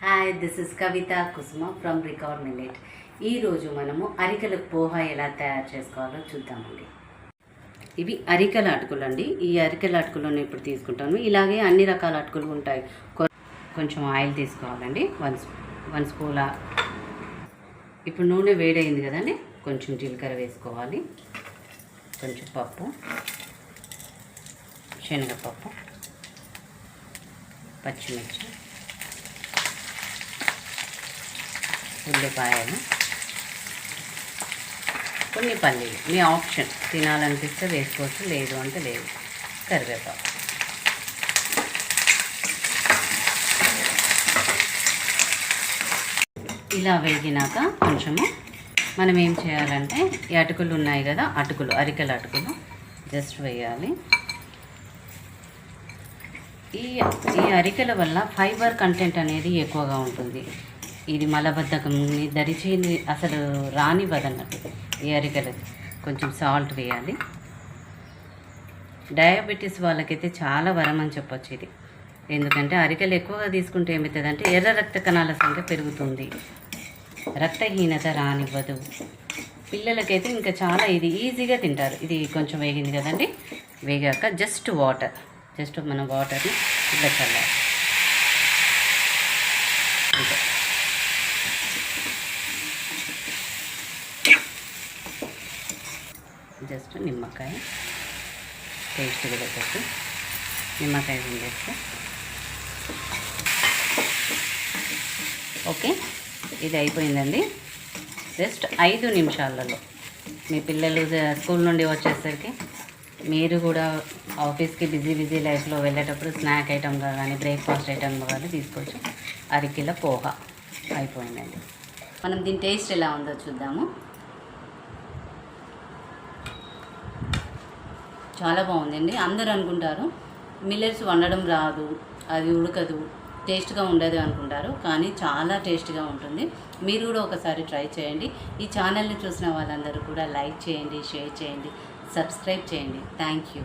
Hi, this is Kavitha Kusuma from record millet. ఈరోజు మనము అరికల పోహా ఎలా తయారు చేసుకోవాలో చూద్దామండి. ఇవి అరికల అటుకులు అండి. ఈ అరికల అటుకులను ఇప్పుడు తీసుకుంటాను. ఇలాగే అన్ని రకాల అటుకులు ఉంటాయి. కొంచెం ఆయిల్ తీసుకోవాలండి, వన్ స్పూన్. ఇప్పుడు నూనె వేడైంది కదండి, కొంచెం జీలకర్ర వేసుకోవాలి, కొంచెం పప్పు, శనగపప్పు, పచ్చిమిర్చి, ఉల్లిపాయలు, కొన్ని పల్లీలు. మీ ఆప్షన్, తినాలనిపిస్తే వేసుకోవచ్చు, లేదు అంటే లేదు. కరివేపాకు. ఇలా వేగినాక కొంచెము మనం ఏం చేయాలంటే, ఈ అటుకులు ఉన్నాయి కదా, అరికల అటుకులు జస్ట్ వేయాలి. ఈ అరికెల వల్ల ఫైబర్ కంటెంట్ అనేది ఎక్కువగా ఉంటుంది. ఇది మలబద్ధకంని దరిచేని అసలు రానివ్వదన్నట్టు. ఈ అరికెలు కొంచెం సాల్ట్ వేయాలి. డయాబెటీస్ వాళ్ళకైతే చాలా వరం అని చెప్పొచ్చు ఇది. ఎందుకంటే అరికెలు ఎక్కువగా తీసుకుంటే ఏమవుతుందంటే ఎర్ర రక్త కణాల సంఖ్య పెరుగుతుంది, రక్తహీనత రానివ్వదు. పిల్లలకైతే ఇంకా చాలా ఇది ఈజీగా తింటారు. ఇది కొంచెం వేగింది కదండి, వేగాక జస్ట్ మనం వాటర్ని ఇట్లా చల్లాలి. అంతే. జస్ట్ నిమ్మకాయ టేస్ట్ కూడా పెట్టి నిమ్మకాయ పిండేస్తే ఓకే. ఇది అయిపోయిందండి. జస్ట్ 5 నిమిషాలలో మీ పిల్లలు స్కూల్ నుండి వచ్చేసరికి, మీరు కూడా ఆఫీస్కి బిజీ లైఫ్లో వెళ్ళేటప్పుడు స్నాక్ ఐటమ్గా కానీ బ్రేక్ఫాస్ట్ ఐటమ్గా కానీ తీసుకోవచ్చు. అరికెల పోహా అయిపోయిందండి. మనం దీని టేస్ట్ ఎలా ఉందో చూద్దాము. చాలా బాగుందండి. అందరూ అనుకుంటారు మిల్లెట్స్ వండడం రాదు, అది ఉడకదు, టేస్ట్గా ఉండదు అనుకుంటారు, కానీ చాలా టేస్ట్గా ఉంటుంది. మీరు కూడా ఒకసారి ట్రై చేయండి. ఈ ఛానల్ని చూసిన వాళ్ళందరూ కూడా లైక్ చేయండి, షేర్ చేయండి, సబ్స్క్రైబ్ చేయండి. Thank you.